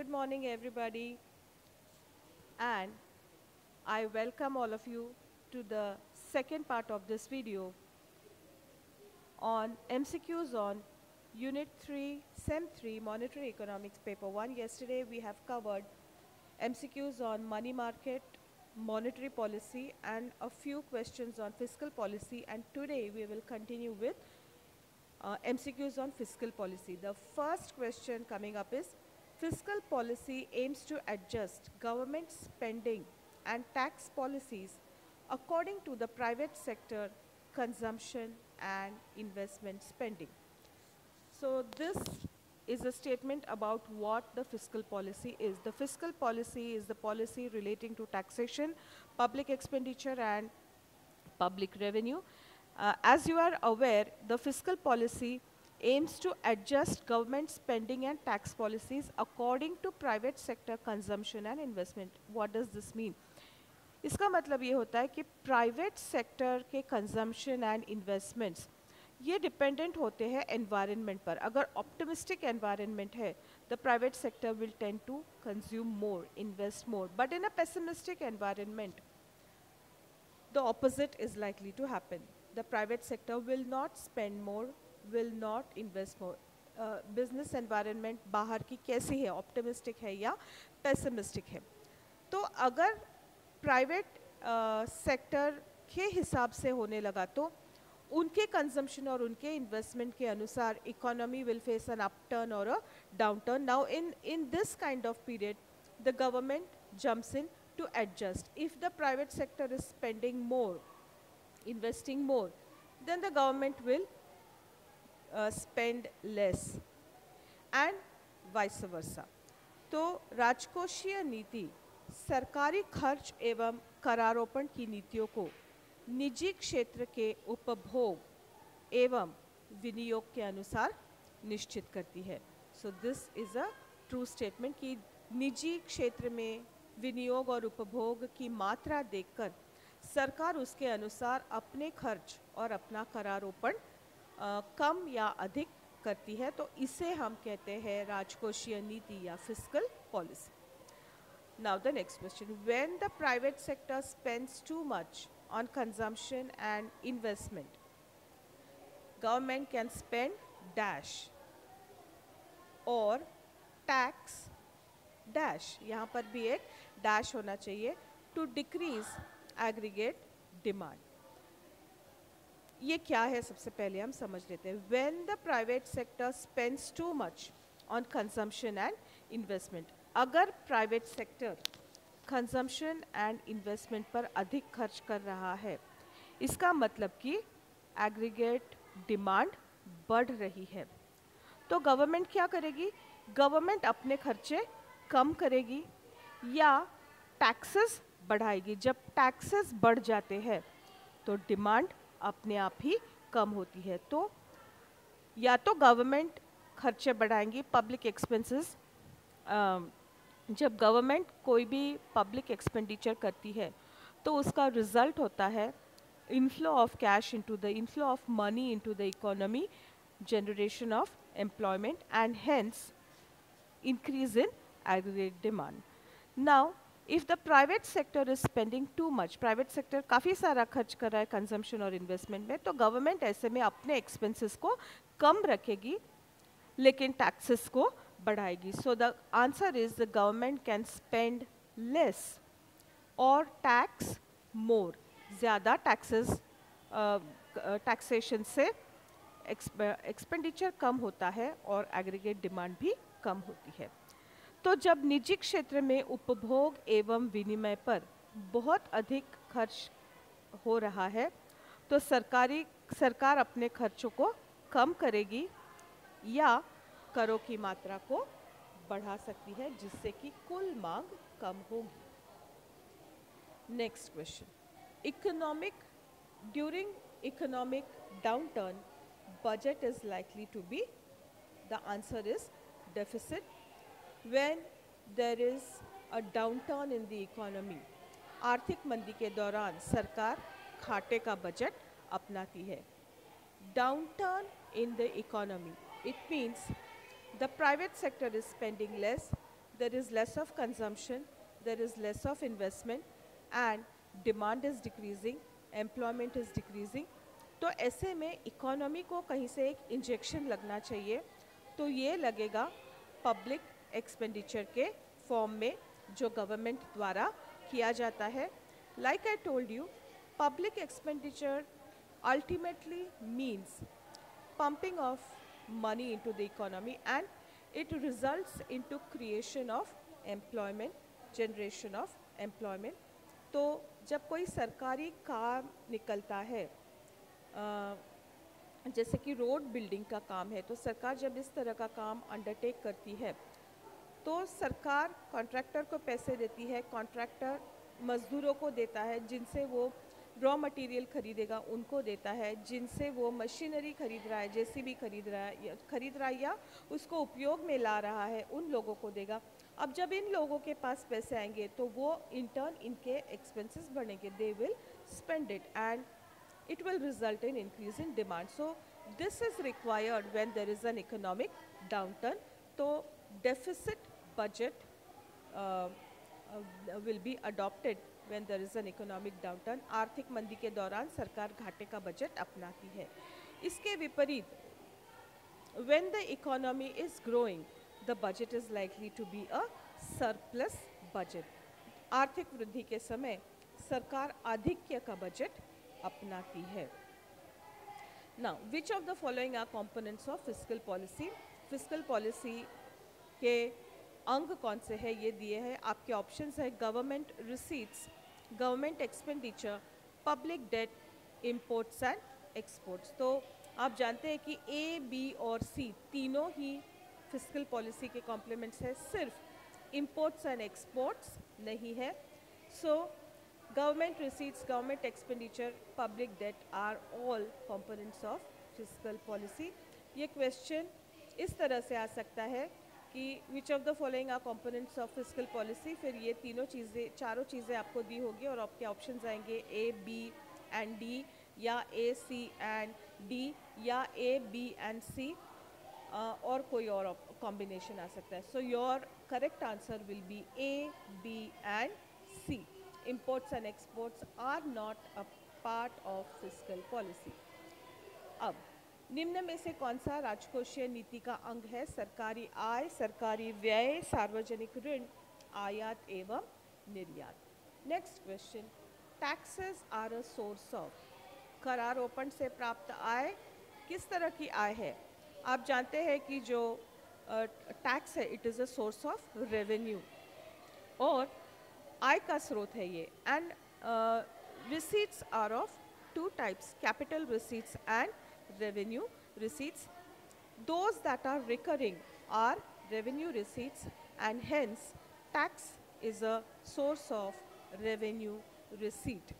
Good morning, everybody, and I welcome all of you to the second part of this video on MCQs on Unit 3, Sem 3, Monetary Economics, Paper 1. Yesterday, we have covered MCQs on money market, monetary policy, and a few questions on fiscal policy. And today, we will continue with MCQs on fiscal policy. The first question coming up is, fiscal policy aims to adjust government spending and tax policies according to the private sector consumption and investment spending. So this is a statement about what the fiscal policy is. The fiscal policy is the policy relating to taxation, public expenditure, and public revenue. As you are aware, the fiscal policy aims to adjust government spending and tax policies according to private sector consumption and investment. What does this mean? इसका मतलब ये होता है कि private sector के consumption and investments ये dependent होते हैं एनवायरनमेंट पर. अगर ऑप्टिमिस्टिक एनवायरनमेंट है, the private sector will tend to consume more, invest more. But in a pessimistic environment the opposite is likely to happen. The private sector will not spend more, will not invest more. Business environment बाहर की कैसी है, optimistic है या pessimistic है. तो अगर private sector के हिसाब से होने लगा तो उनके consumption और उनके investment के अनुसार economy will face an upturn or a downturn. Now in this kind of period, the government jumps in to adjust. If the private sector is spending more, investing more, then the government will spend less and vice versa. तो राजकोषीय नीति सरकारी खर्च एवं करारोपण की नीतियों को निजी क्षेत्र के उपभोग एवं विनियोग के अनुसार निश्चित करती है. So this is a true statement कि निजी क्षेत्र में विनियोग और उपभोग की मात्रा देखकर सरकार उसके अनुसार अपने खर्च और अपना करारोपण कम या अधिक करती है. तो इसे हम कहते हैं राजकोषीय नीति या fiscal policy. Now the next question, when the private sector spends too much on consumption and investment, government can spend dash और टैक्स डैश, यहाँ पर भी एक डैश होना चाहिए, टू डिक्रीज एग्रीगेट डिमांड. ये क्या है सबसे पहले हम समझ लेते हैं. When the private sector spends too much on consumption and investment, अगर private sector consumption and investment पर अधिक खर्च कर रहा है, इसका मतलब कि एग्रीगेट डिमांड बढ़ रही है. तो गवर्नमेंट क्या करेगी? गवर्नमेंट अपने खर्चे कम करेगी या टैक्सेस बढ़ाएगी. जब टैक्सेस बढ़ जाते हैं तो डिमांड अपने आप ही कम होती है. तो या तो गवर्नमेंट खर्चे बढ़ाएंगी, पब्लिक एक्सपेंसेस. जब गवर्नमेंट कोई भी पब्लिक एक्सपेंडिचर करती है तो उसका रिजल्ट होता है inflow of cash into the inflow of money into the economy, generation of employment and hence increase in aggregate demand. Now, if the private sector is spending too much, private sector काफ़ी सारा खर्च कर रहा है consumption और investment में, तो government ऐसे में अपने expenses को कम रखेगी लेकिन taxes को बढ़ाएगी. So the answer is the government can spend less or tax more. ज़्यादा taxes taxation से expenditure कम होता है और aggregate demand भी कम होती है. तो जब निजी क्षेत्र में उपभोग एवं विनिमय पर बहुत अधिक खर्च हो रहा है तो सरकार अपने खर्चों को कम करेगी या करों की मात्रा को बढ़ा सकती है जिससे कि कुल मांग कम होगी. Next question, during economic downturn budget is likely to be, the answer is deficit. When there is a downturn in the economy, आर्थिक मंदी के दौरान सरकार घाटे का बजट अपनाती है. Downturn in the economy, it means the private sector is spending less, there is less of consumption, there is less of investment, and demand is decreasing, employment is decreasing. तो ऐसे में इकोनॉमी को कहीं से एक injection लगना चाहिए, तो ये लगेगा पब्लिक एक्सपेंडिचर के फॉर्म में जो गवर्नमेंट द्वारा किया जाता है. Like I told you, public expenditure ultimately means pumping of money into the economy, and it results into creation of employment, generation of employment. तो जब कोई सरकारी काम निकलता है, जैसे कि रोड बिल्डिंग का काम है, तो सरकार जब इस तरह का काम अंडरटेक करती है तो सरकार कॉन्ट्रैक्टर को पैसे देती है, कॉन्ट्रैक्टर मज़दूरों को देता है, जिनसे वो रॉ मटेरियल खरीदेगा उनको देता है, जिनसे वो मशीनरी खरीद रहा है, जेसीबी खरीद रहा है या उसको उपयोग में ला रहा है, उन लोगों को देगा. अब जब इन लोगों के पास पैसे आएंगे तो वो इंटर्न इनके एक्सपेंसेस बढ़ेंगे, they will spend it and it will result in increase in demand. So this is required when there is an economic downturn. So deficit budget will be adopted when there is an economic downturn. आर्थिक मंदी के दौरान सरकार घाटे का budget अपनाती है. इसके विपरीत when the economy is growing, the budget is likely to be a surplus budget. आर्थिक वृद्धि के समय सरकार आधिक्य का बजट अपनाती है. Now, which of the following are components of fiscal policy? Fiscal policy के अंग कौन से हैं ये दिए हैं. आपके ऑप्शंस है government receipts, government expenditure, public debt, imports and exports. तो आप जानते हैं कि ए, बी और सी तीनों ही फिस्कल पॉलिसी के कॉम्प्लीमेंट्स हैं, सिर्फ इंपोर्ट्स एंड एक्सपोर्ट्स नहीं है. सो government receipts, government expenditure, public debt are all components of fiscal policy. ये क्वेश्चन इस तरह से आ सकता है कि which of the following are components of fiscal policy, फिर ये तीनों चीज़ें, चारों चीज़ें आपको दी होगी और आपके ऑप्शंस आएंगे A, B and D या A, C and D या A, B and C और कोई और कॉम्बिनेशन आ सकता है. So your correct answer will be A, B and C. Imports and exports are not a part of fiscal policy. अब निम्न में से कौन सा राजकोषीय नीति का अंग है? सरकारी आय, सरकारी व्यय, सार्वजनिक ऋण, आयात एवं निर्यात. Next question, taxes are a source of. करारोपण से प्राप्त आय किस तरह की आय है? आप जानते हैं कि जो टैक्स है it is a source of revenue और आय का स्रोत है ये. And receipts are of two types, capital receipts and revenue receipts. Those that are recurring are revenue receipts and hence tax is a source of revenue receipt.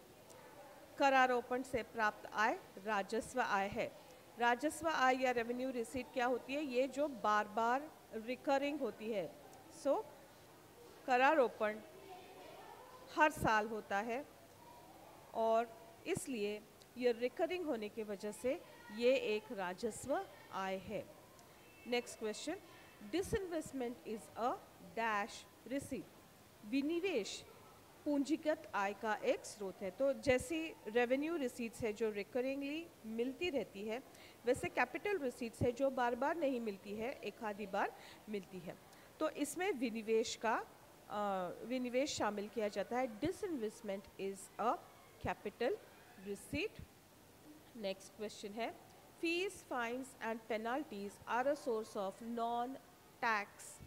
करारोपण से प्राप्त आय राजस्व आय है. राजस्व आय या रेवेन्यू रिसीट क्या होती है? ये जो बार बार रिकरिंग होती है. सो करारोपण हर साल होता है और इसलिए ये रिकरिंग होने की वजह से ये एक राजस्व आय है. Next question, disinvestment is a dash receipt. विनिवेश पूंजीगत आय का एक स्रोत है. तो जैसी रेवेन्यू रिसीट्स है जो रिकरिंगली मिलती रहती है, वैसे कैपिटल रिसीट्स है जो बार बार नहीं मिलती है, एक आधी बार मिलती है. तो इसमें विनिवेश शामिल किया जाता है. Disinvestment is a capital receipt. Next question है, fees, fines and penalties are a source of non tax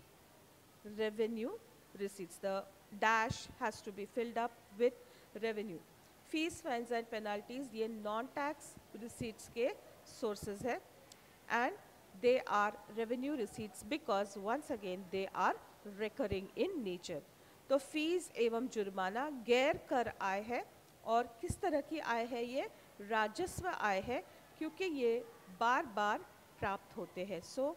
revenue receipts. The dash has to be filled up with revenue. Fees, fines and penalties ये non-tax receipts के sources है and they are revenue receipts because once again they are recurring in nature. तो fees एवं जुर्माना गैर कर आय है और किस तरह की आय है? ये राजस्व आय है क्योंकि ये बार बार प्राप्त होते हैं. So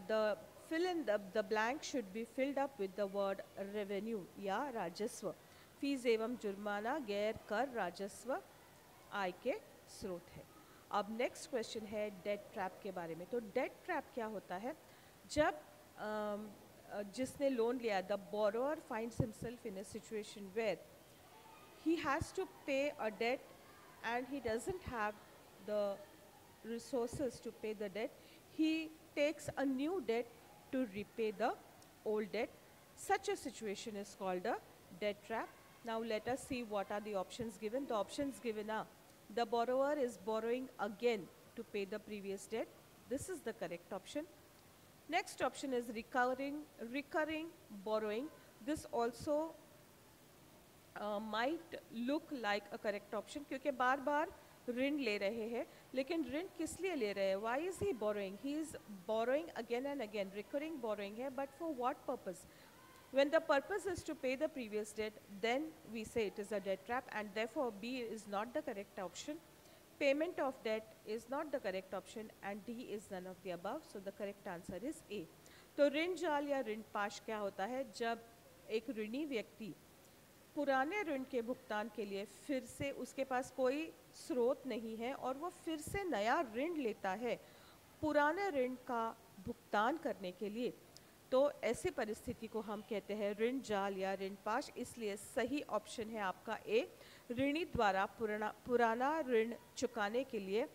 the fill in the blank should be filled up with the word revenue या राजस्व. फीस एवं जुर्माना गैर कर राजस्व आय के स्रोत है. अब नेक्स्ट क्वेश्चन है डेट ट्रैप के बारे में. तो डेट ट्रैप क्या होता है? जब जिसने लोन लिया, the borrower finds himself in a situation where he has to pay a debt and he doesn't have the resources to pay the debt, he takes a new debt to repay the old debt. Such a situation is called a debt trap. Now let us see what are the options given. The options given are: the borrower is borrowing again to pay the previous debt. This is the correct option. Next option is recurring borrowing. This also might look like a correct option, क्योंकि बार बार ऋण ले रहे हैं, लेकिन ऋण किस लिए ले रहे हैं? Why is he borrowing? He is borrowing again and again. Recurring borrowing है, but for what purpose? When the purpose is to pay the previous debt, then we say it is a debt trap, and therefore B is not the correct option. Payment of debt is not the correct option, and D is none of the above. So the correct answer is A. तो ऋण जाल या ऋण पाश क्या होता है? जब एक ऋणी व्यक्ति पुराने ऋण के भुगतान के लिए फिर से उसके पास कोई स्रोत नहीं है और वो फिर से नया ऋण लेता है पुराने ऋण का भुगतान करने के लिए, तो ऐसी परिस्थिति को हम कहते हैं ऋण जाल या ऋण पाश। इसलिए सही ऑप्शन है आपका ए, ऋणी द्वारा पुराना ऋण चुकाने के लिए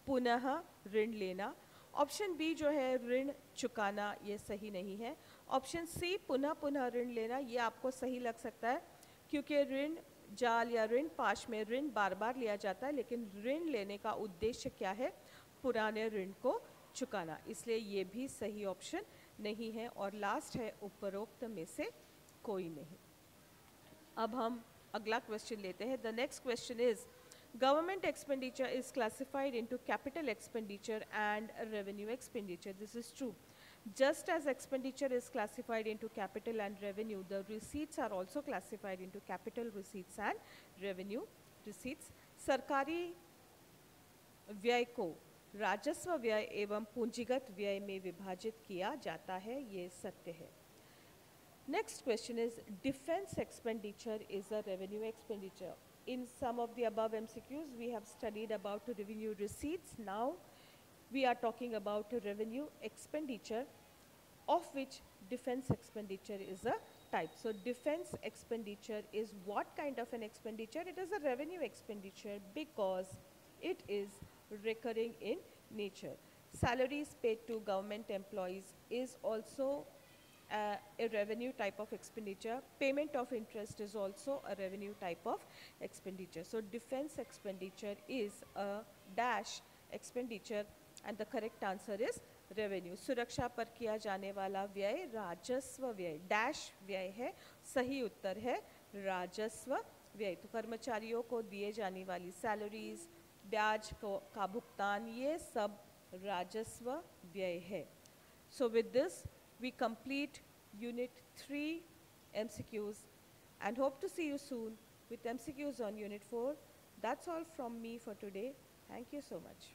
पुनः ऋण लेना। ऑप्शन बी जो है ऋण चुकाना, ये सही नहीं है। ऑप्शन सी पुनः पुनः ऋण लेना, ये आपको सही लग सकता है, क्योंकि ऋण जाल या ऋण पाश में ऋण बार बार लिया जाता है, लेकिन ऋण लेने का उद्देश्य क्या है? पुराने ऋण को चुकाना। इसलिए ये भी सही ऑप्शन नहीं है। और लास्ट है उपरोक्त में से कोई नहीं। अब हम अगला क्वेश्चन लेते हैं। The next question is, government expenditure is classified into capital expenditure and revenue expenditure. This is true. Just as expenditure is classified into capital and revenue, the receipts are also classified into capital receipts and revenue receipts. सरकारी व्यय को राजस्व व्यय एवं पूंजीगत व्यय में विभाजित किया जाता है, ये सत्य है। Next question is, defense expenditure is a revenue expenditure. In some of the above MCQs, we have studied about revenue receipts. Now, we are talking about revenue expenditure, of which defense expenditure is a type. So, defense expenditure is what kind of an expenditure? It is a revenue expenditure because it is recurring in nature. Salaries paid to government employees is also a revenue type of expenditure. Payment of interest is also a revenue type of expenditure. So defense expenditure is a dash expenditure and the correct answer is revenue. सुरक्षा पर किया जाने वाला व्यय राजस्व व्यय dash व्यय है, सही उत्तर है राजस्व व्यय। तो कर्मचारियों को दिए जाने वाली सैलरीज, ब्याज का भुगतान, ये सब राजस्व व्यय है। So with this we complete Unit 3 MCQs and hope to see you soon with MCQs on Unit 4. That's all from me for today. Thank you so much.